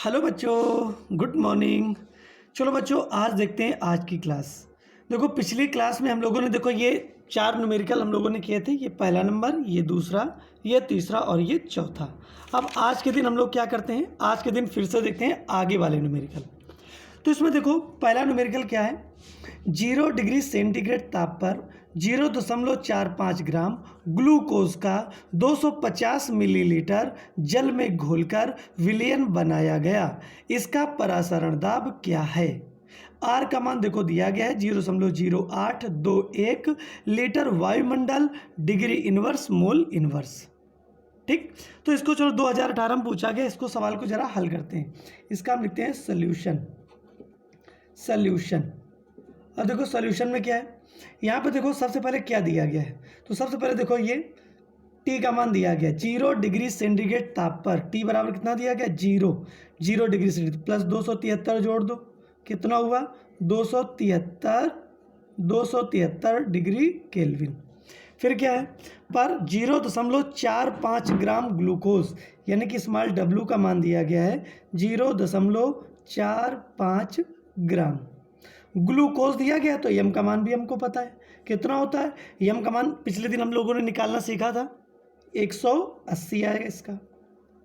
Hello बच्चों, good morning. चलो बच्चों, आज देखते हैं आज की क्लास। देखो, पिछली क्लास में हम लोगों ने ये 4 न्यूमेरिकल हम लोगों ने किए थे। ये पहला नंबर, ये दूसरा, ये तीसरा और ये चौथा। अब आज के दिन हम लोग क्या करते हैं, आज के दिन फिर से देखते हैं आगे वाले न्यूमेरिकल। तो इसमें देखो, पहला न्यूमेरिकल क्या है। 0 डिग्री सेंटीग्रेड ताप पर 0.45 ग्राम ग्लूकोज का 250 मिलीलीटर जल में घोलकर विलयन बनाया गया। इसका परासरण दाब क्या है। आर का मान देखो दिया गया है 0.0821 लीटर वायुमंडल डिग्री इनवर्स मोल इनवर्स। ठीक, तो इसको चलो 2018 में पूछा गया। इसको सवाल को जरा हल करते हैं। इसका हम लिखते हैं सॉल्यूशन। अब देखो सॉल्यूशन में क्या है। यहाँ पे देखो सबसे पहले क्या दिया गया है। तो सबसे पहले देखो ये टी का मान दिया गया 0 डिग्री सेंटीग्रेड ताप पर टी बराबर कितना दिया गया 0 डिग्री सेंटीग्रेड प्लस 273 जोड़ दो, कितना हुआ 273 डिग्री केल्विन। फिर क्या है, पर 0.45 ग्राम ग्लूकोज यानी कि स्मॉल डब्ल्यू का मान दिया गया है 0.45 ग्राम ग्लूकोज दिया गया। तो यम का मान भी हमको पता है कितना होता है। यम का मान पिछले दिन हम लोगों ने निकालना सीखा था, 180 आएगा इसका।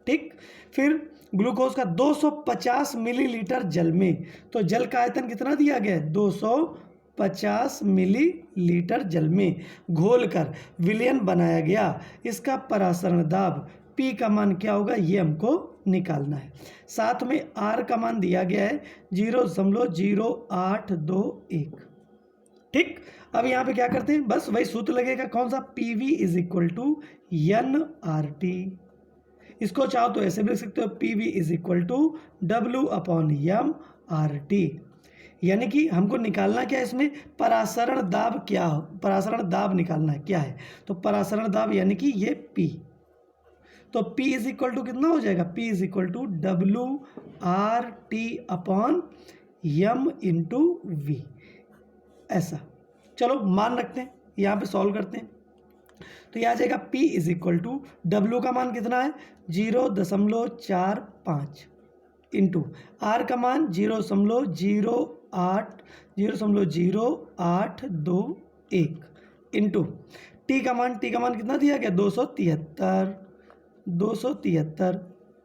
ठीक, फिर ग्लूकोज का 250 मिलीलीटर जल में, तो जल का आयतन कितना दिया गया है 250 मिलीलीटर जल में घोलकर विलयन बनाया गया। इसका परासरण दाब पी का मान क्या होगा ये हमको निकालना है। साथ में आर का मान दिया गया है 0.0821। ठीक, अब यहाँ पे क्या करते हैं, बस वही सूत्र लगेगा, कौन सा, P V is equal to N R T. इसको चाहो तो ऐसे भी लिख सकते हो, P V is equal to W upon M R T. यानी कि हमको निकालना क्या है इसमें, परासरण दाब क्या हो, परासरण दाब निकालना है क्या है। तो परासरण दाब यानी कि ये पी, तो P इज इक्वल टू कितना हो जाएगा, P is equal to WRT upon M into V. ऐसा चलो मान रखते हैं, यहाँ पे सॉल्व करते हैं। तो यह आ जाएगा P is equal to W का मान कितना है 0.45 इंटू R का मान 0.0821 इंटू T का मान कितना दिया गया 273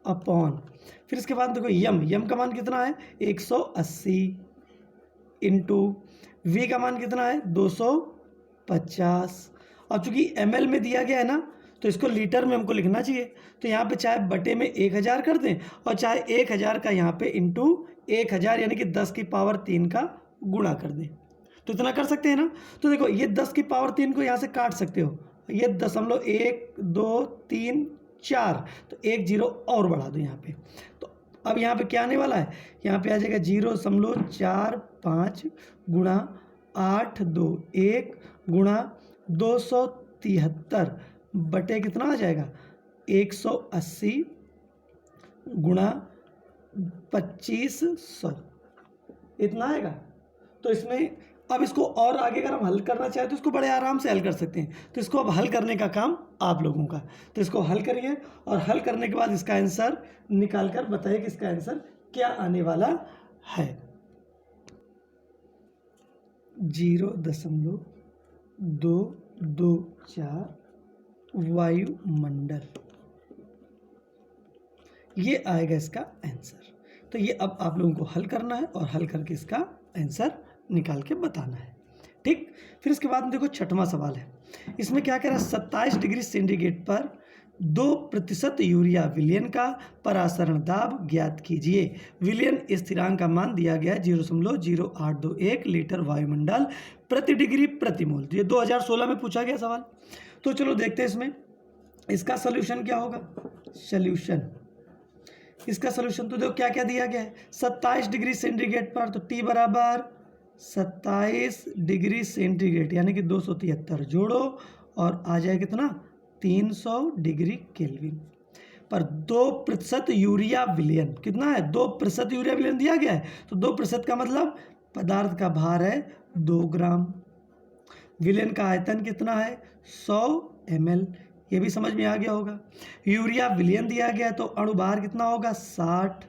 अपॉन, फिर इसके बाद देखो यम का मान कितना है 180 इंटू वी का मान कितना है 250। और चूंकि ml में दिया गया है ना, तो इसको लीटर में हमको लिखना चाहिए। तो यहाँ पे चाहे बटे में 1000 कर दें और चाहे 1000 का यहाँ पे इंटू 1000 यानी कि 10 की पावर 3 का गुणा कर दें। तो इतना कर सकते हैं ना। तो देखो ये 10 की पावर 3 को यहाँ से काट सकते हो, ये 1 2 3 4, तो 1 0 और बढ़ा दो यहाँ पे। तो अब यहाँ पे क्या आने वाला है, यहाँ पे आ जाएगा 0.45 गुणा 821 गुणा 273 बटे कितना आ जाएगा 180 गुणा 2500, इतना आएगा। तो इसमें अब इसको और आगे अगर हम हल करना चाहें तो इसको बड़े आराम से हल कर सकते हैं। तो इसको अब हल करने का काम आप लोगों का। तो इसको हल करिए और हल करने के बाद इसका आंसर निकाल कर बताइए कि इसका आंसर क्या आने वाला है। 0.224 वायुमंडल, ये आएगा इसका आंसर। तो ये अब आप लोगों को हल करना है और हल करके इसका आंसर निकाल के बताना है। ठीक, फिर इसके बाद में देखो छठवां सवाल है। इसमें क्या कह रहा है, 27 डिग्री सेंटीग्रेड पर 2% यूरिया विलयन का परासरण दाब ज्ञात कीजिए। विलयन स्थिरांक का मान दिया गया है 0.0821 लीटर वायुमंडल प्रति डिग्री प्रति मोल। ये 2016 में पूछा गया सवाल। तो चलो देखते हैं इसमें इसका सोल्यूशन क्या होगा। इसका सोल्यूशन तो देखो क्या क्या दिया गया है, 27 डिग्री सेंटीग्रेड पर, तो T बराबर 27 डिग्री सेंटीग्रेड यानी कि 273 जोड़ो और आ जाए कितना 300 डिग्री केल्विन पर 2% यूरिया विलयन कितना है 2% यूरिया विलयन दिया गया है। तो 2% का मतलब पदार्थ का भार है 2 ग्राम, विलयन का आयतन कितना है 100 ml, ये भी समझ में आ गया होगा। यूरिया विलयन दिया गया है तो अणुभार कितना होगा 60,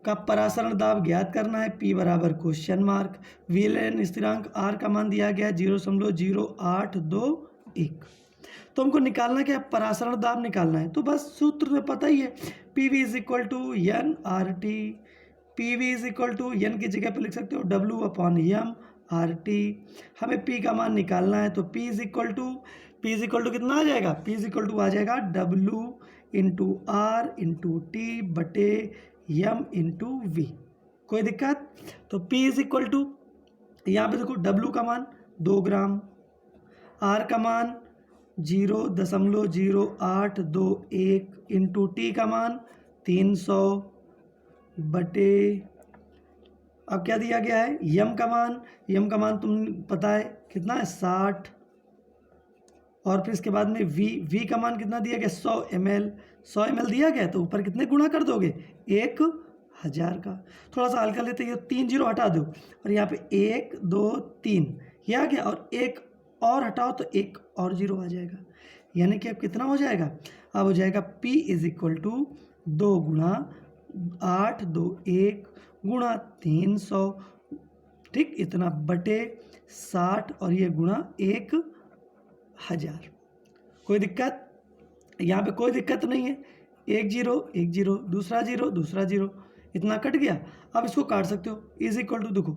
का परासरण दाब ज्ञात करना है, P बराबर क्वेश्चन मार्क, विलयन स्थिरांक R का मान दिया गया 0.0821। तो हमको निकालना क्या है, परासरण दाब निकालना है। तो बस सूत्र में पता ही है, PV is equal to N R T. PV is equal to N की जगह पर लिख सकते हो W/m/RT। हमें P का मान निकालना है, तो P इज इक्वल टू कितना आ जाएगा, P इज इक्वल टू आ जाएगा W/R/T/M/V। कोई दिक्कत? तो P इज इक्वल टू, यहाँ पे देखो W का मान 2 ग्राम, R का मान 0.0821 इंटू T का मान 300 बटे, अब क्या दिया गया है, यम का मान तुम पता है कितना है 60, और फिर इसके बाद में V का मान कितना दिया गया 100 ml दिया गया। तो ऊपर कितने गुणा कर दोगे, 1000 का। थोड़ा सा हल्का लेते हैं, 3 जीरो हटा दो और यहाँ पे 1 2 3 ये आ गया, और एक और हटाओ तो एक और जीरो आ जाएगा, यानी कि अब कितना हो जाएगा, अब हो जाएगा P इज इक्वल टू 2 गुणा 821 गुणा 300, ठीक, इतना बटे 60 और ये गुणा 1000। कोई दिक्कत? यहाँ पे कोई दिक्कत नहीं है, 1 जीरो 1 जीरो, दूसरा जीरो, इतना कट गया। अब इसको काट सकते हो, इज इक्वल टू देखो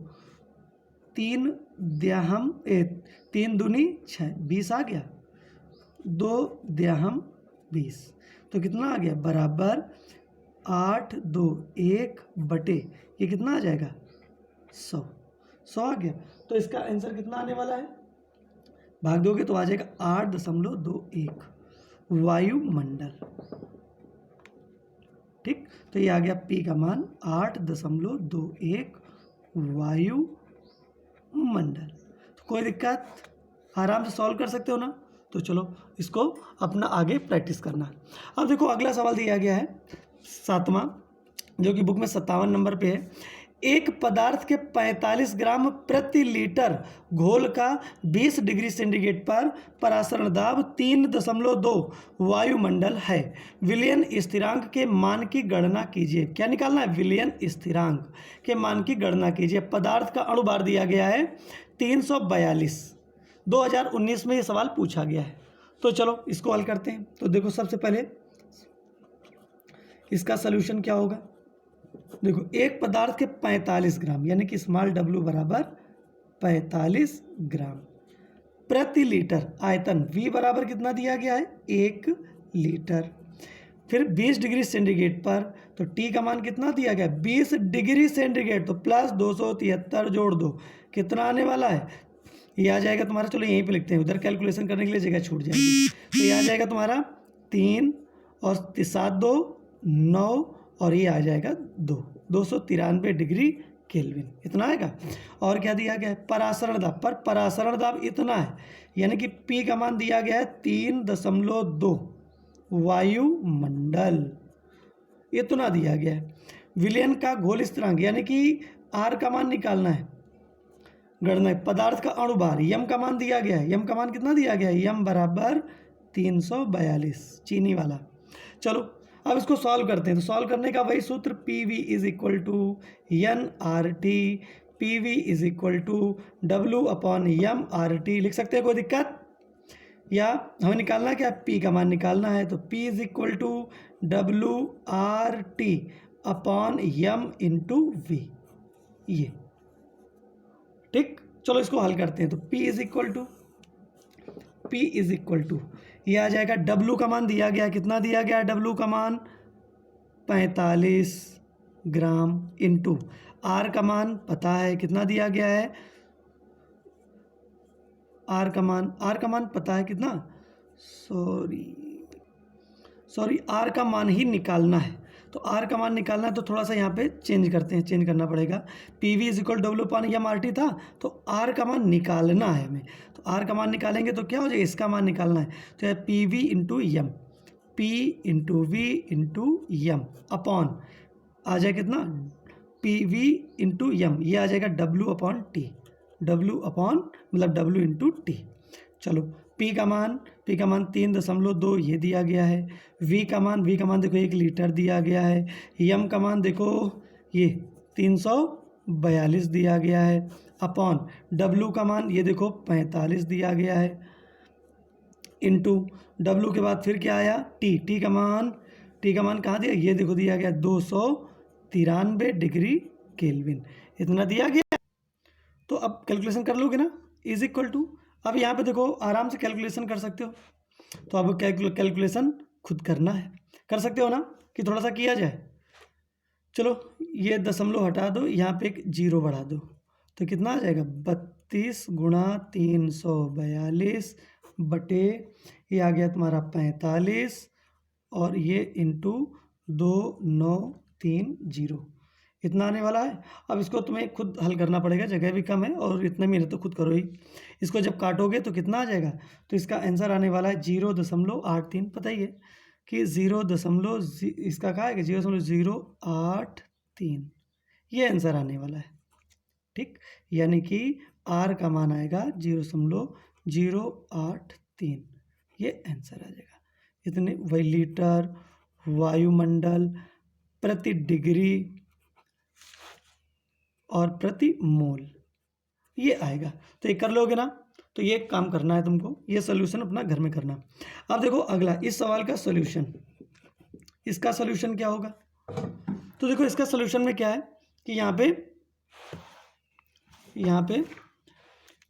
3 दूनी 6, 20 आ गया, 2 द्याहम 20, तो कितना आ गया बराबर 821 बटे ये कितना आ जाएगा 100 आ गया। तो इसका आंसर कितना आने वाला है, भाग दोगे तो आ जाएगा 8.21 वायुमंडल। ठीक, तो ये आ गया P का मान 8.21 वायुमंडल। तो कोई दिक्कत, आराम से सॉल्व कर सकते हो ना। तो चलो इसको अपना आगे प्रैक्टिस करना। अब देखो अगला सवाल दिया गया है 7वां, जो कि बुक में 57 नंबर पे है। एक पदार्थ के 45 ग्राम प्रति लीटर घोल का 20 डिग्री सेंटीग्रेड पर परासरण दाब 3.2 वायुमंडल है। विलयन स्थिरांक के मान की गणना कीजिए। क्या निकालना है, विलयन स्थिरांक के मान की गणना कीजिए। पदार्थ का अणुभार दिया गया है 342। 2019 में ये सवाल पूछा गया है। तो चलो इसको हल करते हैं। तो देखो सबसे पहले इसका सलूशन क्या होगा, देखो एक पदार्थ के 45 ग्राम यानी कि स्मॉल w बराबर 45 ग्राम प्रति लीटर, आयतन V बराबर कितना दिया गया है 1 लीटर, फिर 20 डिग्री सेंटीग्रेड पर, तो T का मान कितना दिया गया 20 डिग्री सेंटीग्रेड, तो प्लस 273 जोड़ दो, कितना आने वाला है, ये आ जाएगा तुम्हारा, चलो यहीं पे लिखते हैं, उधर कैलकुलेशन करने के लिए जगह छूट जाएगी। तो ये आ जाएगा तुम्हारा 3 और 7 2 9 और ये आ जाएगा 293 डिग्री केल्विन, इतना आएगा। और क्या दिया गया है, परासरण दाब, पर परासरण दाब इतना है, यानी कि P का मान दिया गया है 3.2 वायुमंडल, इतना दिया गया है। विलयन का घोल स्थिरांक यानी कि R का मान निकालना है, गणना है। पदार्थ का अणुभार यम का मान दिया गया है, यम का मान कितना दिया गया है, यम बराबर 342 चीनी वाला। चलो अब इसको सॉल्व करते हैं। तो सॉल्व करने का वही सूत्र, PV is equal to NRT, PV is equal to W/m/RT लिख सकते हैं, कोई दिक्कत? या हमें निकालना क्या, P का मान निकालना है, तो P is equal to WRT/m/V, ये ठीक। चलो इसको हल करते हैं। तो P इज इक्वल टू ये आ जाएगा, W का मान दिया गया, कितना दिया गया है W का मान 45 ग्राम, इंटू R का मान पता है कितना दिया गया है, R का मान पता है कितना, सॉरी R का मान ही निकालना है। तो R का मान निकालना है, तो थोड़ा सा यहाँ पे चेंज करते हैं, चेंज करना पड़ेगा। PV इज इक्वल W/m/RT था, तो R का मान निकालना है हमें। तो R का मान निकालेंगे तो क्या हो जाएगा, इसका मान निकालना है, तो यह PV into M, P into V into M upon आ जाए कितना, PV इंटू एम, ये आ जाएगा W/T, W इंटू T। चलो P का मान 3.2 ये दिया गया है। V का मान देखो 1 लीटर दिया गया है। यम का मान देखो ये 342 दिया गया है, अपॉन W का मान ये देखो 45 दिया गया है, इंटू W के बाद फिर क्या आया T का मान कहाँ दिया, ये देखो दिया गया 293 डिग्री केल्विन, इतना दिया गया। तो अब कैलकुलेशन कर लोगे ना, इज इक्वल टू, अब यहाँ पे देखो आराम से कैलकुलेशन कर सकते हो, तो अब कैलकुलेशन खुद करना है, कर सकते हो ना कि थोड़ा सा किया जाए। चलो ये दशमलव हटा दो, यहाँ पे एक जीरो बढ़ा दो, तो कितना आ जाएगा 32 गुणा 342 बटे ये आ गया तुम्हारा 45 और ये इंटू 2930, इतना आने वाला है। अब इसको तुम्हें खुद हल करना पड़ेगा, जगह भी कम है और इतने में तो खुद करो ही। इसको जब काटोगे तो कितना आ जाएगा, तो इसका आंसर आने वाला है 0.83। पता ही है कि इसका कहा है कि 0.083 ये आंसर आने वाला है, ठीक। यानी कि R का मान आएगा 0.083, ये आंसर आ जाएगा। इतने वही लीटर वायुमंडल प्रति डिग्री और प्रति मोल ये आएगा। तो ये कर लोगे ना, तो ये काम करना है तुमको, ये सोल्यूशन अपना घर में करना। अब देखो अगला इस सवाल का सोल्यूशन, इसका सोल्यूशन क्या होगा, तो देखो इसका सोल्यूशन में क्या है कि यहाँ पे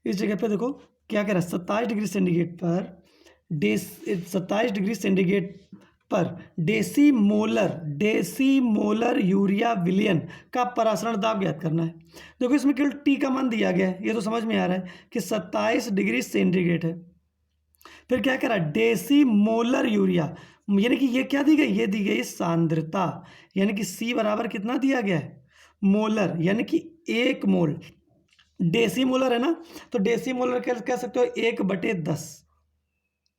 इस जगह पे देखो क्या कह रहा है, 27 डिग्री सेंटीग्रेड पर 27 डिग्री सेंटीग्रेड पर डेसीमोलर यूरिया विलयन का परासरण दाब ज्ञात करना है। देखो इसमें केवल टी का मान दिया गया है, ये तो समझ में आ रहा है कि 27 डिग्री सेंटीग्रेड है। फिर क्या कह रहा है डेसीमोलर यूरिया, यानी कि ये क्या दी गई, ये दी गई सांद्रता, यानी कि C बराबर कितना दिया गया है मोलर, यानी कि 1 मोल। डेसीमोलर है ना, तो डेसीमोलर कह सकते हो 1/10,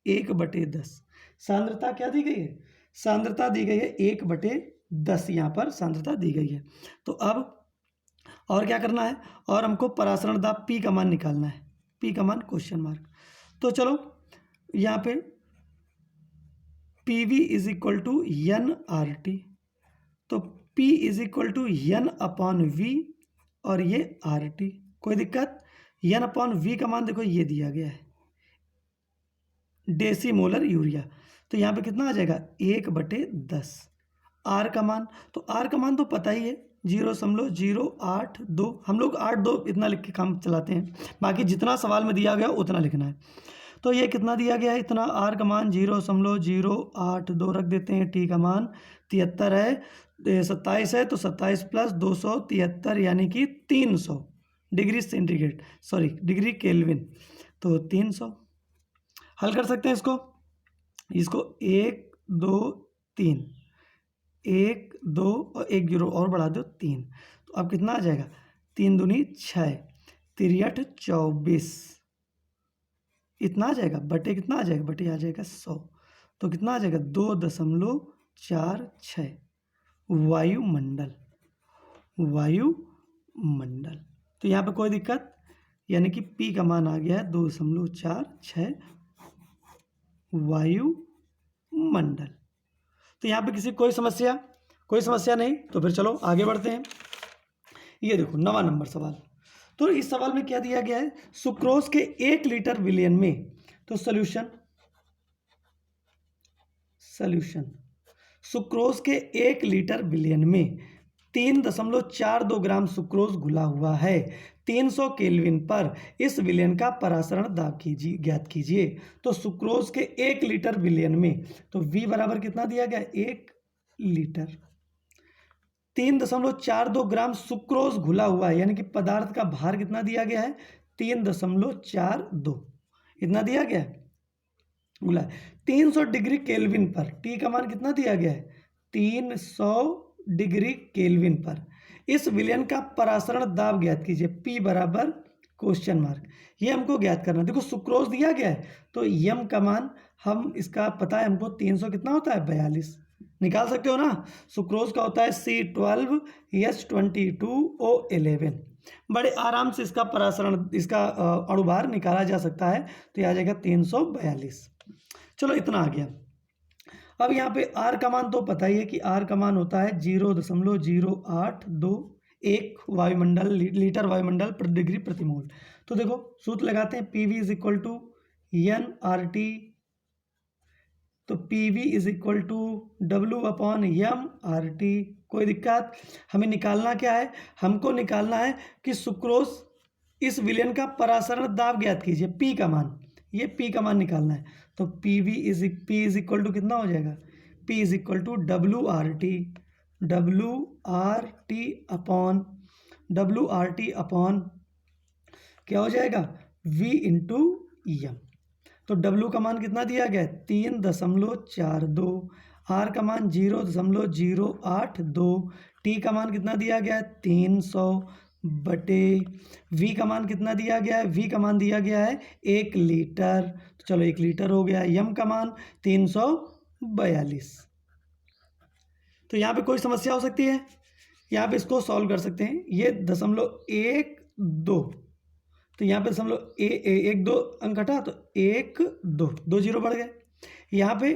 1/10। सांद्रता क्या दी गई है, सांद्रता दी गई है 1/10, यहाँ पर सांद्रता दी गई है। तो अब और क्या करना है, और हमको परासरण दाब P का मान निकालना है, P का मान क्वेश्चन मार्क। तो चलो यहाँ पे PV is equal to NRT, तो P is equal to N/V और ये RT, कोई दिक्कत। N/V का मान देखो ये दिया गया है डेसीमोलर यूरिया, तो यहाँ पे कितना आ जाएगा 1/10। R का मान, तो R का मान तो पता ही है 0.082, हम लोग 82 इतना लिख के काम चलाते हैं, बाकी जितना सवाल में दिया गया उतना लिखना है। तो ये कितना दिया गया है इतना, R का मान 0.082 रख देते हैं, T का मान 73 है, 27 है, तो 27 प्लस 273 यानी कि 300 degree centigrade, sorry degree kelvin, तो 300। हल कर सकते हैं इसको 1 2 3, 1 2 और 1 जीरो और बढ़ा दो 3, तो अब कितना आ जाएगा 3 दूनी 6, 3 24, इतना आ जाएगा, बटे कितना आ जाएगा, बटे आ जाएगा 100, तो कितना आ जाएगा 2.46 वायुमंडल। तो यहाँ पे कोई दिक्कत, यानी कि P का मान आ गया है 2.46 वायुमंडल। तो यहाँ पे कोई समस्या नहीं, तो फिर चलो आगे बढ़ते हैं। ये देखो 9वां नंबर सवाल, तो इस सवाल में क्या दिया गया है, सुक्रोज के 1 लीटर विलयन में, तो सॉल्यूशन सुक्रोज के 1 लीटर विलयन में 3.42 ग्राम सुक्रोज घुला हुआ है, 300 केल्विन पर इस विलयन का परासरण दाब ज्ञात कीजिए। तो सुक्रोज के 1 लीटर विलयन में, तो V बराबर कितना दिया गया 1 लीटर, 3.42 ग्राम सुक्रोज घुला हुआ है, यानी कि पदार्थ का भार कितना दिया गया है 3.42, इतना दिया गया है घुला, 300 डिग्री केल्विन पर, T का मान कितना दिया गया है 300 डिग्री केल्विन पर इस विलयन का परासरण दाब ज्ञात कीजिए, P बराबर क्वेश्चन मार्क, ये हमको ज्ञात करना। देखो सुक्रोज दिया गया है, तो M का मान हम इसका पता है हमको 300 कितना होता है 42, निकाल सकते हो ना। सुक्रोज का होता है C12H22O11, बड़े आराम से इसका परासरण, इसका अणुभार निकाला जा सकता है, तो यह आ जाएगा 342। चलो इतना आ गया। अब यहाँ पे आर का मान तो पता ही है कि आर का मान होता है 0.0821 वायुमंडल लीटर वायुमंडल प्रति डिग्री प्रति मोल। तो देखो सूत्र लगाते हैं, P V is equal to N R T, तो P V is equal to W upon M R T. कोई दिक्कत? हमें निकालना क्या है? हमको निकालना है कि सुक्रोज इस विलयन का परासरण दाब ज्ञात कीजिए, पी का मान, ये पी का मान निकालना है। तो पी इज इक्वल टू कितना हो जाएगा? P is equal to W R T upon क्या हो जाएगा? v into M. तो W का मान कितना दिया गया है? 3.42, R का मान 0.082, T का मान कितना दिया गया है? 300 बटे V का मान कितना दिया गया है? V का मान दिया गया है 1 लीटर। तो चलो 1 लीटर हो गया। M का मान 342। तो यहाँ पे कोई समस्या हो सकती है? यहाँ पे इसको सॉल्व कर सकते हैं। ये 0.12, तो यहाँ पे दशमलव एक दो अंक हटा, तो 1 2 2 जीरो बढ़ गए। यहाँ पे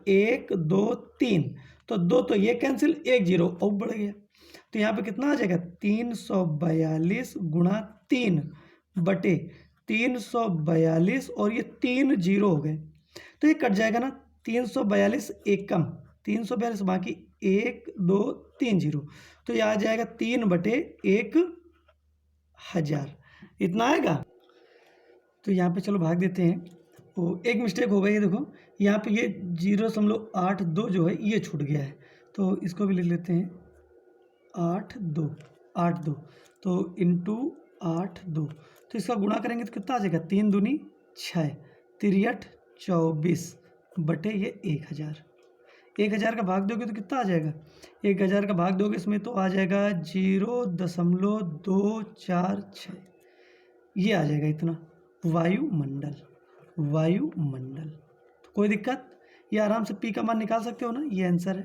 1 2 3, तो 2 तो ये कैंसिल, 1 जीरो और बढ़ गया। तो यहाँ पे कितना आ जाएगा? 342 गुणा 3 बटे 342, और ये 3 जीरो हो गए, तो ये कट जाएगा ना। 342 एक कम, 342 बाकी 1 2 3 जीरो, तो ये आ जाएगा 3/1000, इतना आएगा। तो यहाँ पे चलो भाग देते हैं। तो एक मिस्टेक हो गई है, देखो यहाँ पे ये 0.82 जो है ये छूट गया है, तो इसको भी लिख लेते हैं 82, तो इंटू 82, तो इसका गुणा करेंगे तो कितना आ जाएगा? 3 दूनी 6, 3 24 बटे ये 1000। 1000 का भाग दोगे तो कितना आ जाएगा? 1000 का भाग दोगे इसमें तो आ जाएगा 0.246, ये आ जाएगा इतना वायुमंडल। तो कोई दिक्कत? ये आराम से पी का मान निकाल सकते हो ना, ये आंसर है।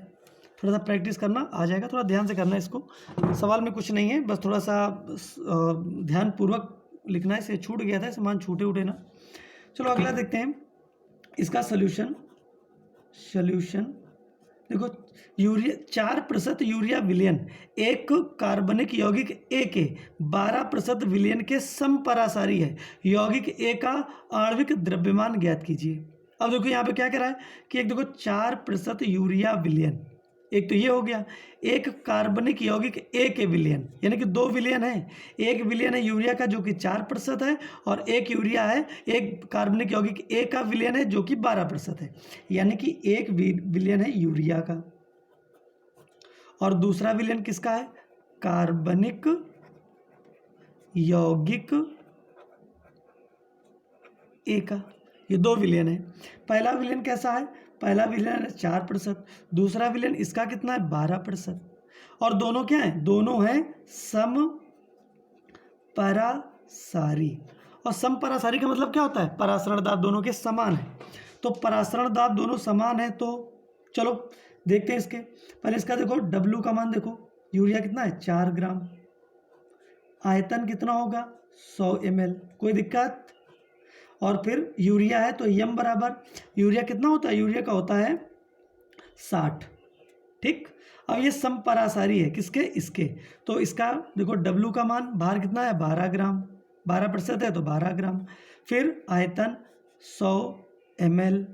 थोड़ा सा प्रैक्टिस करना आ जाएगा, थोड़ा ध्यान से करना इसको। सवाल में कुछ नहीं है, बस थोड़ा सा ध्यानपूर्वक लिखना है। इसे छूट गया था, इसे मान छूटे उठे ना। चलो अगला देखते हैं इसका सॉल्यूशन। देखो यूरिया 4% यूरिया विलयन एक कार्बनिक यौगिक ए के 12% विलयन के समपरासारी है। यौगिक ए का आणविक द्रव्यमान ज्ञात कीजिए। अब देखो यहाँ पे क्या कह रहा है कि एक देखो 4% यूरिया विलयन, एक तो ये हो गया, एक कार्बनिक यौगिक ए के विलयन, यानी कि 2 विलयन है। एक विलयन है यूरिया का जो कि 4% है, और एक यूरिया है, एक कार्बनिक यौगिक ए का विलयन है जो कि 12% है, यानी कि एक विलयन है यूरिया का, और दूसरा विलयन किसका है? कार्बनिक यौगिक ए का। ये 2 विलयन है। पहला विलयन कैसा है? पहला विलयन है 4%, दूसरा विलयन इसका कितना है? 12%, और दोनों क्या है? दोनों हैं समपरासारी। और समपरासारी का मतलब क्या होता है? परासरण दाब दोनों के समान है। तो परासरण दाब दोनों समान है, तो चलो देखते हैं इसके। पहले इसका देखो W का मान देखो, यूरिया कितना है? 4 ग्राम, आयतन कितना होगा? 100 ml। कोई दिक्कत? और फिर यूरिया है तो m बराबर, यूरिया कितना होता है? यूरिया का होता है 60। ठीक, अब ये समपरासारी है किसके? इसके। तो इसका देखो W का मान बाहर कितना है? 12 ग्राम, 12% है तो 12 ग्राम, फिर आयतन 100 ml,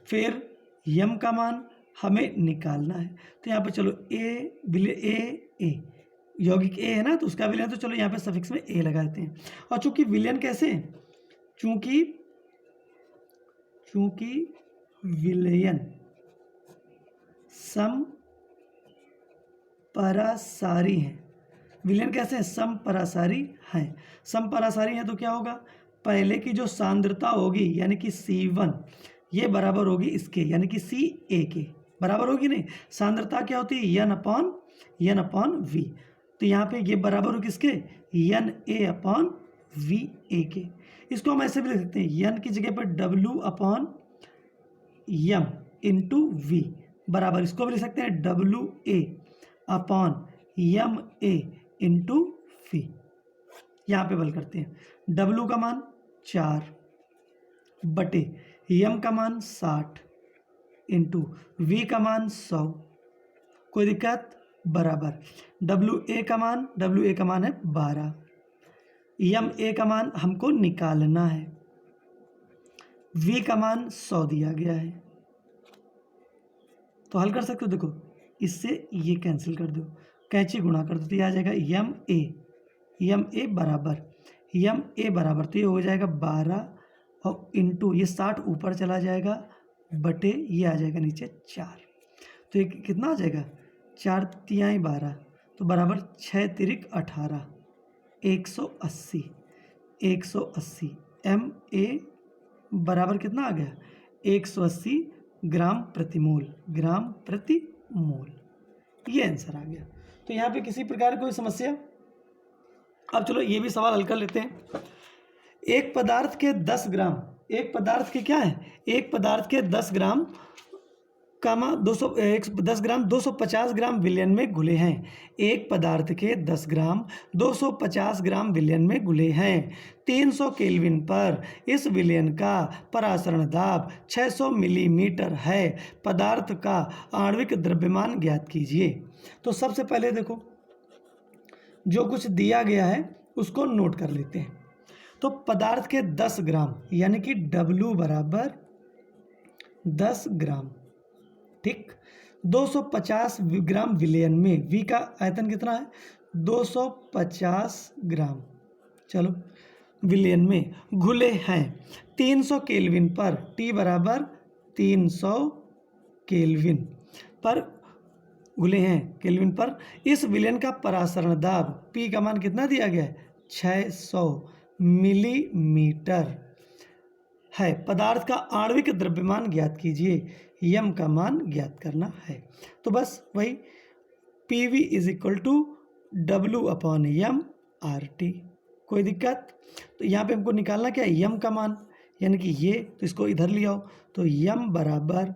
फिर m का मान हमें निकालना है। तो यहाँ पे चलो ए यौगिक ए है ना, तो उसका विलयन, तो चलो यहाँ पे सफिक्स में ए लगा देते हैं। और चूंकि विलयन कैसे है? चूंकि विलयन समपरासारी है। विलयन कैसे हैं? समपरासारी हैं। समपरासारी है तो क्या होगा? पहले की जो सांद्रता होगी यानी कि C1, ये बराबर होगी इसके, यानी कि CA के बराबर होगी। नहीं, सांद्रता क्या होती है? N upon V। तो यहाँ पे ये बराबर हो किसके? NA अपॉन VA के। इसको हम ऐसे भी लिख सकते हैं, N की जगह पर W upon M into V बराबर, इसको भी लिख सकते हैं WA upon MA into V। यहाँ पे बल करते हैं, W का मान 4 बटे यम का मान 60 इंटू वी का मान 100, कोई दिक्कत, बराबर डब्ल्यू ए का मान है 12, यम ए का मान हमको निकालना है, वी का मान 100 दिया गया है। तो हल कर सकते हो, देखो इससे ये कैंसिल कर दो, कैंची गुणा कर दो, तो ये आ जाएगा यम ए बराबर तो ये हो जाएगा 12 और इंटू ये 60 ऊपर चला जाएगा बटे ये आ जाएगा नीचे 4, तो ये कितना आ जाएगा 4 तियाई 12, तो बराबर 6 तिरिक 18, 180 एम ए बराबर कितना आ गया 180 ग्राम प्रति मोल, ये आंसर आ गया। तो यहाँ पे किसी प्रकार कोई समस्या? अब चलो ये भी सवाल हल कर लेते हैं। एक पदार्थ के 10 ग्राम, एक पदार्थ के क्या है, एक पदार्थ के 10 ग्राम 10 ग्राम 250 ग्राम विलयन में घुले हैं। एक पदार्थ के 10 ग्राम 250 ग्राम विलयन में घुले हैं। 300 केल्विन पर इस विलयन का परासरण दाब 600 मिलीमीटर है। पदार्थ का आणविक द्रव्यमान ज्ञात कीजिए। तो सबसे पहले देखो जो कुछ दिया गया है उसको नोट कर लेते हैं। तो पदार्थ के 10 ग्राम यानी कि W बराबर 10 ग्राम, ठीक। 250 ग्राम विलयन में V का आयतन कितना है 250 ग्राम, चलो विलयन में घुले हैं 300 केल्विन पर, T बराबर 300 केल्विन पर घुले हैं केल्विन पर। इस विलयन का परासरण दाब P का मान कितना दिया गया है 600 मिलीमीटर है। पदार्थ का आणविक द्रव्यमान ज्ञात कीजिए, यम का मान ज्ञात करना है। तो बस वही PV is equal to W/m/RT, कोई दिक्कत? तो यहाँ पे हमको निकालना क्या है यम का मान, यानी कि ये, तो इसको इधर ले आओ, तो यम बराबर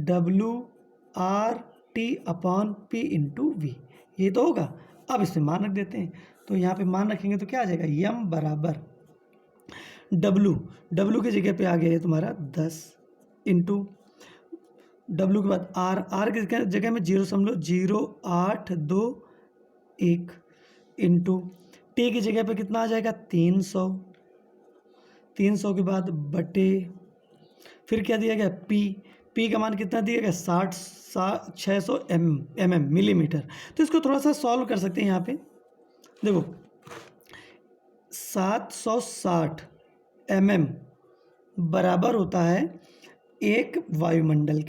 WRT/P इंटू वी, ये तो होगा। अब इसमें मान रख देते हैं, तो यहाँ पे मान रखेंगे तो क्या आ जाएगा यम बराबर W की जगह पे आ गया है तुम्हारा 10 इंटू W के बाद R की जगह में 0.0821 इंटू T की जगह पे कितना आ जाएगा 300 के बाद बटे फिर क्या दिया गया P का मान कितना दिया गया 600 mm मिलीमीटर। तो इसको थोड़ा सा सॉल्व कर सकते हैं। यहाँ पे देखो 760 mm बराबर होता है एक वायुमंडल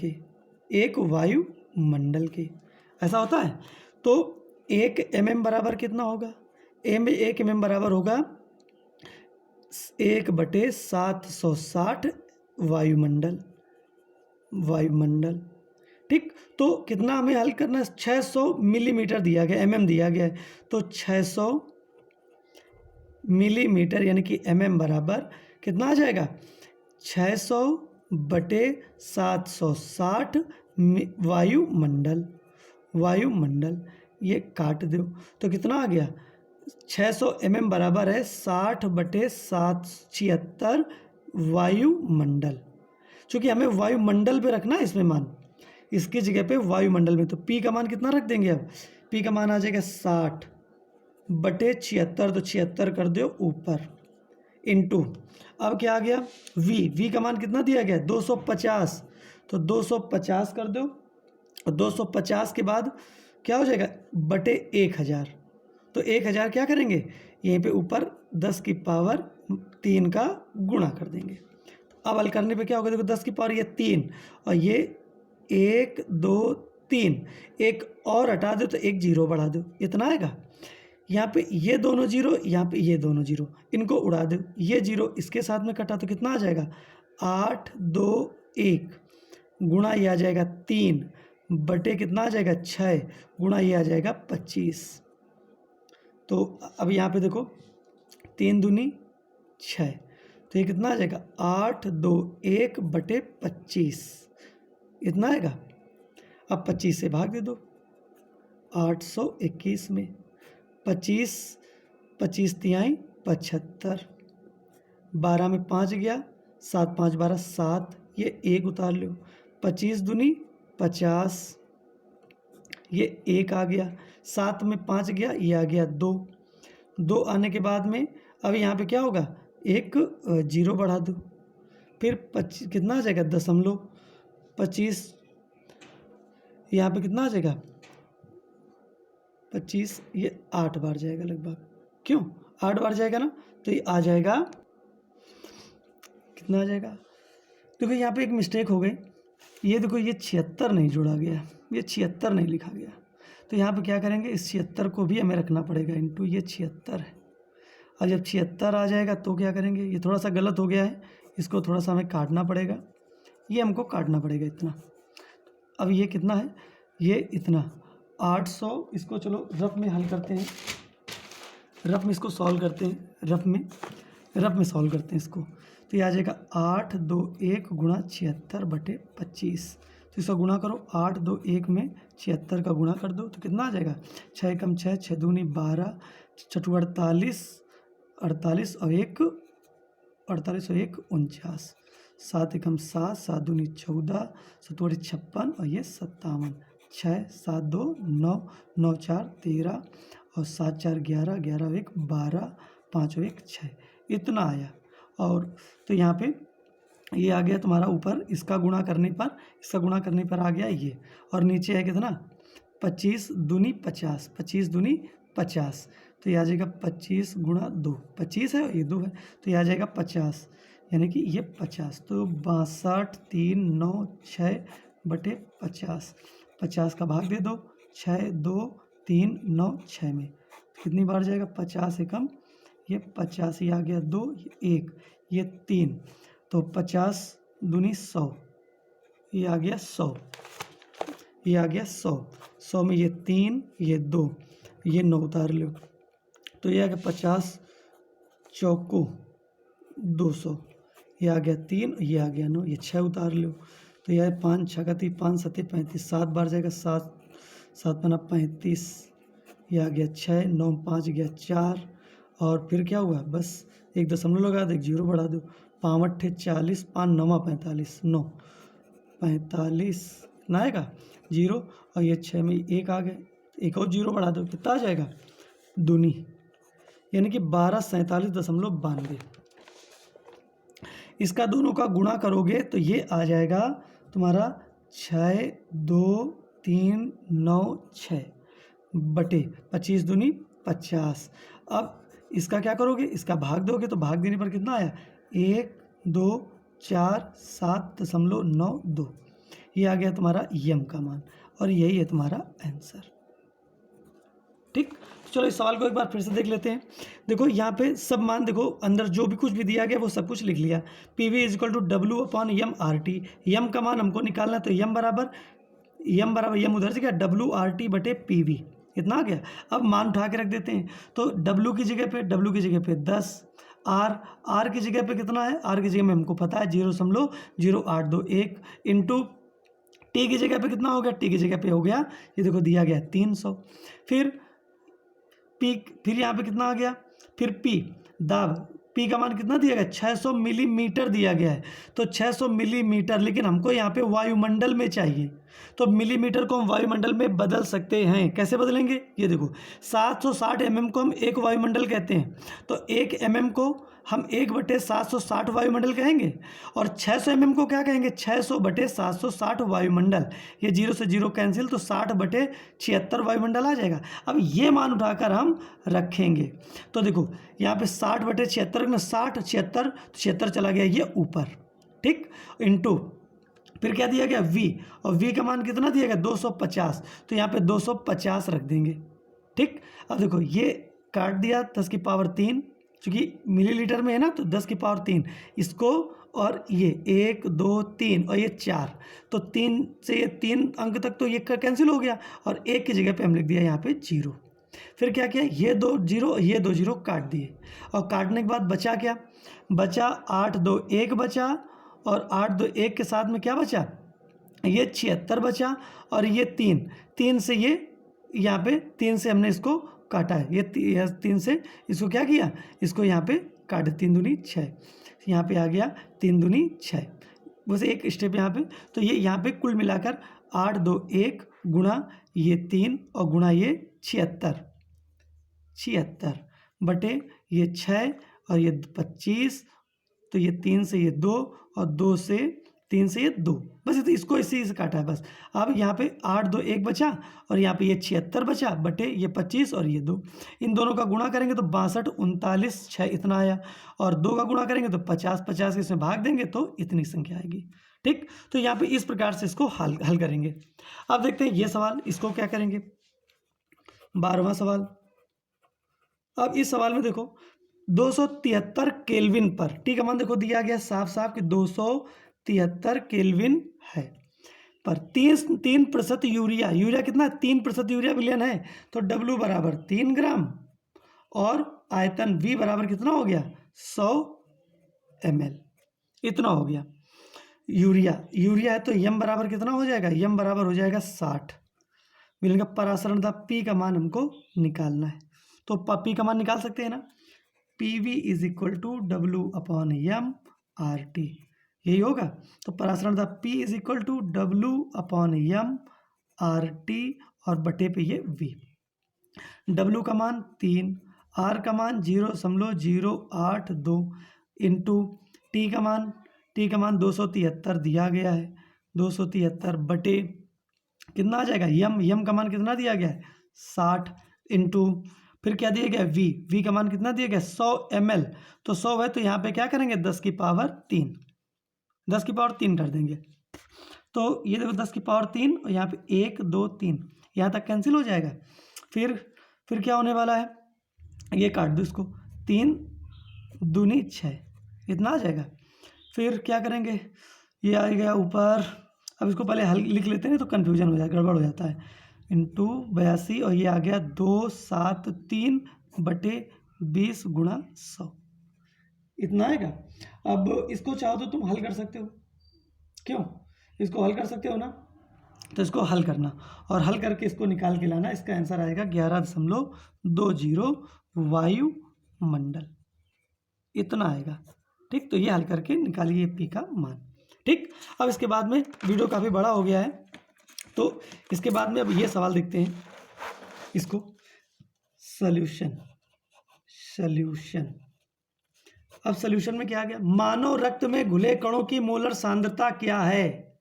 के, ऐसा होता है। तो 1 mm बराबर कितना होगा, 1 mm बराबर होगा 1/760 वायुमंडल, ठीक। तो कितना हमें हल करना है 600 मिलीमीटर दिया गया, mm दिया गया है, तो 600 मिलीमीटर यानी कि mm बराबर कितना आ जाएगा 600/760 वायुमंडल, ये काट दो तो कितना आ गया 600 mm बराबर है 60/776 वायुमंडल। चूँकि हमें वायुमंडल पे रखना है इसमें मान, इसकी जगह पे वायुमंडल में, तो P का मान कितना रख देंगे, अब P का मान आ जाएगा 60/76, तो 76 कर दो ऊपर इंटू, अब क्या आ गया V का मान कितना दिया गया 250, तो 250 कर दो, और 250 के बाद क्या हो जाएगा बटे 1000, तो 1000 क्या करेंगे यहीं पे ऊपर 10 की पावर 3 का गुणा कर देंगे। अब हल करने पे क्या होगा, देखो 10 की पावर ये 3 और ये 1 2 3, एक और हटा दो तो एक जीरो बढ़ा दो, इतना आएगा। यहाँ पे ये दोनों जीरो, यहाँ पे ये दोनों जीरो, इनको उड़ा दो, ये जीरो इसके साथ में कटा तो कितना आ जाएगा 8 2 1 गुणा ये आ जाएगा 3 बटे कितना आ जाएगा 6 गुणा ये आ जाएगा 25। तो अब यहाँ पे देखो 3 दूनी 6, तो ये कितना आ जाएगा 8 2 1 बटे 25, इतना आएगा। अब 25 से भाग दे दो 821 में, 25 तिहाई 75, 12 में 5 गया 7 5 12 7, ये 1 उतार लो, 25 दूनी 50, ये 1 आ गया, 7 में 5 गया, ये आ गया 2, 2 आने के बाद में अब यहाँ पे क्या होगा, एक जीरो बढ़ा दो, फिर 25 कितना आ जाएगा, दशमलव 25, यहाँ पे कितना आ जाएगा 25, ये 8 बार जाएगा लगभग, क्यों 8 बार जाएगा ना, तो ये आ जाएगा कितना आ जाएगा। देखो यहाँ पे एक मिस्टेक हो गई, ये देखो ये 76 नहीं जोड़ा गया, ये 76 नहीं लिखा गया, तो यहाँ पे क्या करेंगे, इस 76 को भी हमें रखना पड़ेगा इंटू ये 76 है। और जब 76 आ जाएगा तो क्या करेंगे, ये थोड़ा सा गलत हो गया है, इसको थोड़ा सा हमें काटना पड़ेगा, ये हमको काटना पड़ेगा इतना। अब ये कितना है, ये इतना 800, इसको चलो रफ में हल करते हैं, रफ में इसको सॉल्व करते हैं, रफ में सॉल्व करते हैं इसको, तो ये आ जाएगा 8 2 1 गुणा 76 बटे 25, तो इसका गुणा करो, 8 2 1 में 76 का गुणा कर दो, तो कितना आ जाएगा, 6 कम 6 6 दूनी 12, 6 48, 48 और 1 48 और 1 49, 7 एकम 7 7 दूनी 14, 7 56 और ये 57, 6 7 2 9 9 4 13 और 7 4 11 11 और 1 12, 5 और 1 6, इतना आया। और तो यहाँ पे ये आ गया तुम्हारा ऊपर, इसका गुणा करने पर आ गया ये, और नीचे है कितना 25 दूनी 50, 25 दूनी 50, तो ये आ जाएगा 25 गुणा 2, 25 है ये 2 है, तो ये आ जाएगा 50, यानी कि ये 50, तो 62 3 9 6 बटे 50, 50 का भाग दे दो, 6 2 3 9 6 में, कितनी बार जाएगा, 50 एकम ये 50, ये आ गया 2, ये 1, ये 3, तो 50 दूनी 100, ये आ गया 100, ये आ गया 100, 100 में ये 3 ये 2, ये 9 उतार लो, तो ये आ गया 50 चौको 200, ये आ गया 3, ये आ गया 9, ये 6 उतार लो, तो यह 5 6 का 5 7 35, 7 बार जाएगा, 7 7 पना 35, ये आ गया 6, 9 5 गया 4, और फिर क्या हुआ, बस एक दशमलव लगा दो, एक जीरो बढ़ा दो, 5 8 40, 5 9 45, 9 45 ना आएगा जीरो, और ये 6 में 1 आ गया, एक और जीरो बढ़ा दो, कितना आ जाएगा दूनी, यानी कि 1247.92, इसका दोनों का गुणा करोगे तो ये आ जाएगा तुम्हारा 6 2 3 9 6 बटे 25 दूनी 50। अब इसका क्या करोगे, इसका भाग दोगे, तो भाग देने पर कितना आया, 1 2 4 7.92, ये आ गया तुम्हारा यम का मान, और यही है तुम्हारा आंसर। ठीक, चलो इस सवाल को एक बार फिर से देख लेते हैं। देखो यहाँ पे सब मान, देखो अंदर जो भी कुछ भी दिया गया वो सब कुछ लिख लिया, P V is equal to W upon M R T, M का मान हमको निकालना है, तो यम बराबर यम उधर से क्या, डब्ल्यू आर टी बटे पी वी, इतना आ गया। अब मान उठा के रख देते हैं, तो डब्ल्यू की जगह पे 10, आर की जगह पे कितना है, आर की जगह में हमको पता है 0.0821 इंटू टी की जगह पे कितना हो गया, टी की जगह पे हो गया, ये देखो दिया गया 300, फिर यहाँ पे कितना आ गया, फिर दाब पी का मान कितना दिया गया, 600 मिलीमीटर दिया गया है, तो 600 मिलीमीटर, लेकिन हमको यहाँ पे वायुमंडल में चाहिए, तो मिलीमीटर को हम वायुमंडल में बदल सकते हैं, कैसे बदलेंगे, ये देखो 760 mm को हम एक वायुमंडल कहते हैं, तो 1 mm को हम 1/760 वायुमंडल कहेंगे, और 600 mm को क्या कहेंगे, 600/760 वायुमंडल, ये 0 से 0 कैंसिल, तो 60/76 वायुमंडल आ जाएगा। अब ये मान उठाकर हम रखेंगे, तो देखो यहाँ पे 60/76 में 60 76, तो 76 चला गया ये ऊपर, ठीक, इंटू फिर क्या दिया गया v, और v का मान कितना दिया गया 250, तो यहाँ पे 250 रख देंगे, ठीक। अब देखो ये काट दिया 10 की पावर 3, क्योंकि मिलीलीटर में है ना, तो 10 की पावर 3 इसको, और ये 1 2 3 और ये 4, तो 3 से ये 3 अंक तक तो ये कैंसिल हो गया, और 1 की जगह पे हम लिख दिया यहाँ पे 0। फिर क्या किया, ये 2 0 ये 2 0 काट दिए, और काटने के बाद बचा क्या, बचा 8 2 1 बचा, और 8 2 1 के साथ में क्या बचा, ये 76 बचा, और ये 3 से ये यहाँ पे 3 से हमने इसको काटा है, ये 3 से इसको क्या किया, इसको यहाँ पे काट दे, 3 दूनी 6, यहाँ पे आ गया 3 दूनी 6, बस एक स्टेप यहाँ पे। तो ये यहाँ पे कुल मिलाकर 8 2 1 गुणा ये 3 और गुणा ये 76 बटे ये 6 और ये 25, तो ये 3 से ये 2 और 2 से 3 से ये 2, बस इसको इसी से काटा है बस। अब यहाँ पे 8 2 1 बचा और यहाँ पे ये 76 बचा बटे ये 25 और ये 2, इन दोनों का गुणा करेंगे तो 62 39 6 इतना आया, और 2 का गुणा करेंगे तो 50 50 इसमें भाग देंगे तो इतनी संख्या आएगी। ठीक, तो यहाँ पे इस प्रकार से इसको हल करेंगे। अब देखते हैं ये सवाल, इसको क्या करेंगे, 12वां सवाल। अब इस सवाल में देखो 273 केल्विन पर टी का मान देखो दिया गया साफ साफ कि 273 केल्विन है, पर 3% यूरिया, यूरिया कितना 3% यूरिया विलयन है, तो W बराबर 3 ग्राम और आयतन V बराबर कितना हो गया 100 ml, इतना हो गया। यूरिया है तो M बराबर कितना हो जाएगा, M बराबर हो जाएगा 60 मिलेगा। परासरणता P का मान हमको निकालना है, तो P का मान निकाल सकते हैं ना, PV is equal to W/M/RT, यही होगा। तो परासरणता P is equal to W/M/RT और बटे पे ये V। W का मान 3, R का मान 0.082 इंटू T का मान 273 दिया गया है, 273 बटे कितना आ जाएगा, M का मान कितना दिया गया है 60 इंटू फिर क्या दिया गया V का मान कितना दिया गया 100 ml, तो 100 है तो यहाँ पे क्या करेंगे 10 की पावर 3 कर देंगे। तो ये देखो 10 की पावर 3 और यहाँ पे 1 2 3 यहाँ तक कैंसिल हो जाएगा। फिर क्या होने वाला है, ये काट दो इसको, 3 दूनी 6 इतना आ जाएगा। फिर क्या करेंगे, ये आ गया ऊपर, अब इसको पहले हल लिख लेते हैं तो कन्फ्यूजन हो जाएगा, गड़बड़ हो जाता है, इंटू 82 और ये आ गया 273 बटे 20 गुणा 100 इतना आएगा। अब इसको चाहो तो तुम हल कर सकते हो, क्यों, इसको हल कर सकते हो ना, तो इसको हल करना और हल करके इसको निकाल के लाना, इसका आंसर आएगा 11.20 वायुमंडल, इतना आएगा। ठीक, तो ये हल करके निकालिए P का मान। ठीक, अब इसके बाद में वीडियो काफ़ी बड़ा हो गया है, तो इसके बाद में अब ये सवाल देखते हैं, इसको सॉल्यूशन। अब सॉल्यूशन में क्या आ गया, मानव रक्त में घुले कणों की मोलर सांद्रता क्या है,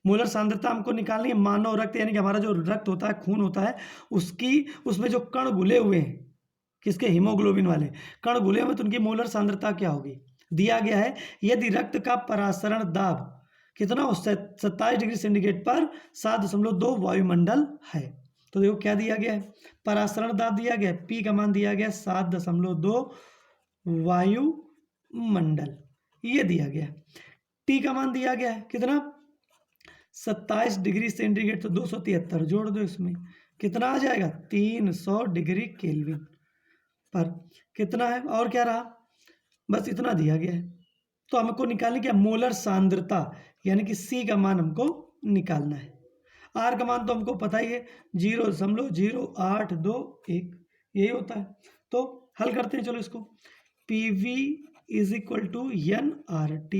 मोलर सांद्रता हमको निकालनी है। मानव रक्त यानी कि हमारा जो रक्त होता है, खून होता है, उसमें जो कण घुले हुए हैं, किसके, हीमोग्लोबिन वाले कण घुले हुए, तो उनकी मोलर सांद्रता क्या होगी, दिया गया है। यदि रक्त का परासरण दाब कितना हो 27 डिग्री सेंटीग्रेड पर 7.2 वायुमंडल है, तो देखो क्या दिया गया है, परासरण दाब दिया गया है, P का मान दिया गया 7.2 वायुमंडल, ये दिया गया है। T का मान दिया गया है कितना 27 डिग्री सेंटीग्रेड, तो 273 जोड़ दो इसमें, कितना आ जाएगा 300 डिग्री केल्विन पर कितना है, और क्या रहा, बस इतना दिया गया है। तो हमको निकालने क्या, मोलर सांद्रता यानी कि C का मान हमको निकालना है। R का मान तो हमको पता ही है 0.0821 यही होता है। तो हल करते हैं, चलो इसको, PV is equal to NRT,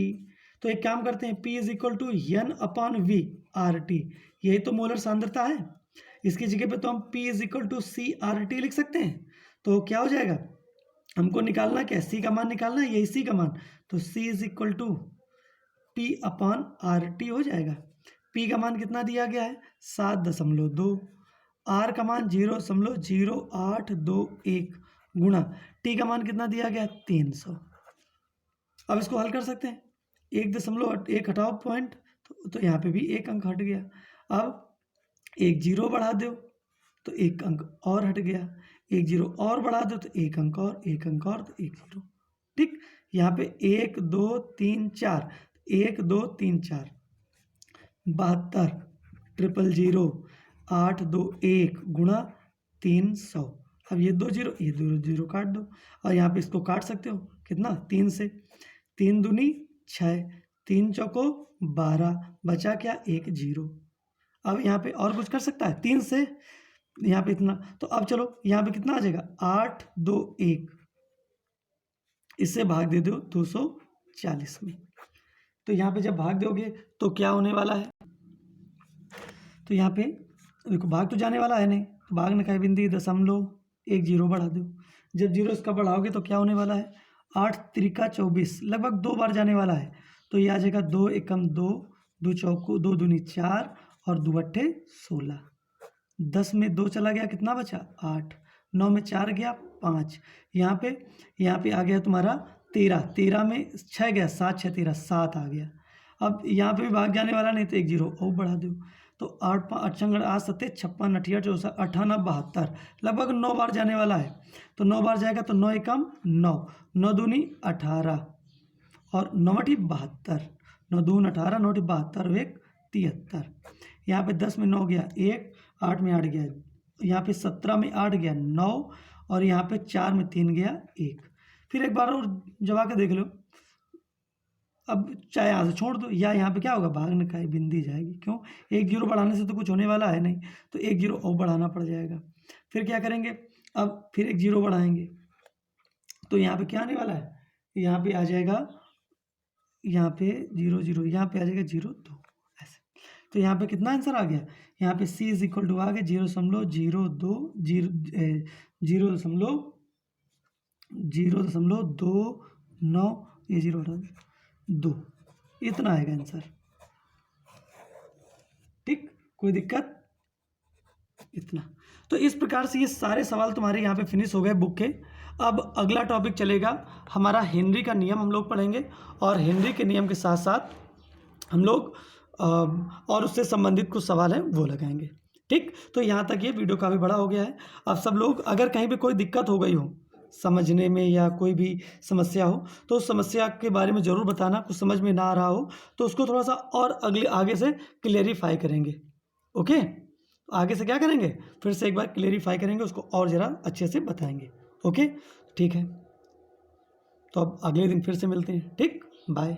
तो एक काम करते हैं, P is equal to N/V/RT, यही तो मोलर सांद्रता है, इसकी जगह पे तो हम P is equal to CRT लिख सकते हैं। तो क्या हो जाएगा, हमको निकालना क्या है, C का मान निकालना है, यही C का मान, तो C is equal to P/RT हो जाएगा। P का मान कितना दिया गया है 7.2, R का मान 0.0821 गुणा T का मान कितना दिया गया 300। अब इसको हल कर सकते हैं, 1.1 हटाओ पॉइंट, तो यहाँ पे भी एक अंक हट गया। अब एक जीरो बढ़ा दो तो एक अंक और हट गया, एक जीरो और बढ़ा दो तो एक अंक और, एक अंक और, तो एक जीरो। ठीक, यहाँ पे 1 2 3 4, 1 2 3 4 72 000 8 2 1 गुणा 300। अब ये 2 जीरो काट दो, और यहाँ पे इसको काट सकते हो कितना 3 से, 3 दूनी 6, 3 चौको 12, बचा क्या 1 जीरो। अब यहाँ पे और कुछ कर सकता है 3 से, यहाँ पे इतना, तो अब चलो यहाँ पे कितना आ जाएगा 8 2 1, इससे भाग दे दो 240 में। तो यहाँ पे जब भाग दोगे तो क्या होने वाला है, तो यहाँ पे देखो भाग तो जाने वाला है नहीं, तो भाग न खाए बिंदी 0.10 बढ़ा दो। जब जीरो इसका बढ़ाओगे तो क्या होने वाला है, 8 त्रिका 24, लगभग 2 बार जाने वाला है। तो ये आ जाएगा 2 एकम 2, 2 चौको 2 दूनी 4 और 2 अट्ठे 16। 10 में 2 चला गया, कितना बचा 8, 9 में 4 गया 5, यहाँ पे आ गया तुम्हारा 13, 13 में 6 गया 7, 6 13 7 आ गया। अब यहाँ पे भी भाग जाने वाला नहीं, तो 1 जीरो और बढ़ा दो। तो 8 5 8 8 7 56 68 64 98 72, लगभग 9 बार जाने वाला है। तो 9 बार जाएगा तो 9 एकम 9, 9 दूनी 18 और 9 अठी 72, 9 दून 18, 9 अठी 72 और 1 73। यहाँ पे 10 में 9 गया 1, 8 में 8 गया, यहाँ पे 17 में 8 गया 9 और यहाँ पे 4 में 3 गया 1। फिर एक बार और जमा के देख लो। अब चाहे यहाँ से छोड़ दो या यहाँ पे क्या होगा, भाग न खाए बिंदी जाएगी। क्यों, 1 जीरो बढ़ाने से तो कुछ होने वाला है नहीं, तो 1 जीरो और बढ़ाना पड़ जाएगा। फिर क्या करेंगे, अब फिर 1 जीरो बढ़ाएंगे तो यहाँ पे क्या आने वाला है, यहाँ पे आ जाएगा, यहाँ पे 0 0, यहाँ पे आ जाएगा 0 2 ऐसे। तो यहाँ पे कितना आंसर आ गया, यहाँ पे C इज इक्वल टू आ गया 0.02 0.029, ये 0.2, इतना आएगा आंसर। ठीक, कोई दिक्कत, इतना। तो इस प्रकार से ये सारे सवाल तुम्हारे यहाँ पे फिनिश हो गए बुक के। अब अगला टॉपिक चलेगा हमारा हेनरी का नियम, हम लोग पढ़ेंगे और हेनरी के नियम के साथ साथ हम लोग और उससे संबंधित कुछ सवाल हैं वो लगाएंगे। ठीक, तो यहाँ तक ये वीडियो काफ़ी बड़ा हो गया है। अब सब लोग अगर कहीं भी कोई दिक्कत हो गई हो समझने में या कोई भी समस्या हो तो उस समस्या के बारे में ज़रूर बताना। कुछ समझ में ना आ रहा हो तो उसको थोड़ा सा और आगे से क्लेरिफाई करेंगे। ओके, आगे से क्या करेंगे, फिर से एक बार क्लेरिफाई करेंगे, उसको और ज़रा अच्छे से बताएंगे। ओके, ठीक है, तो अब अगले दिन फिर से मिलते हैं। ठीक, बाय।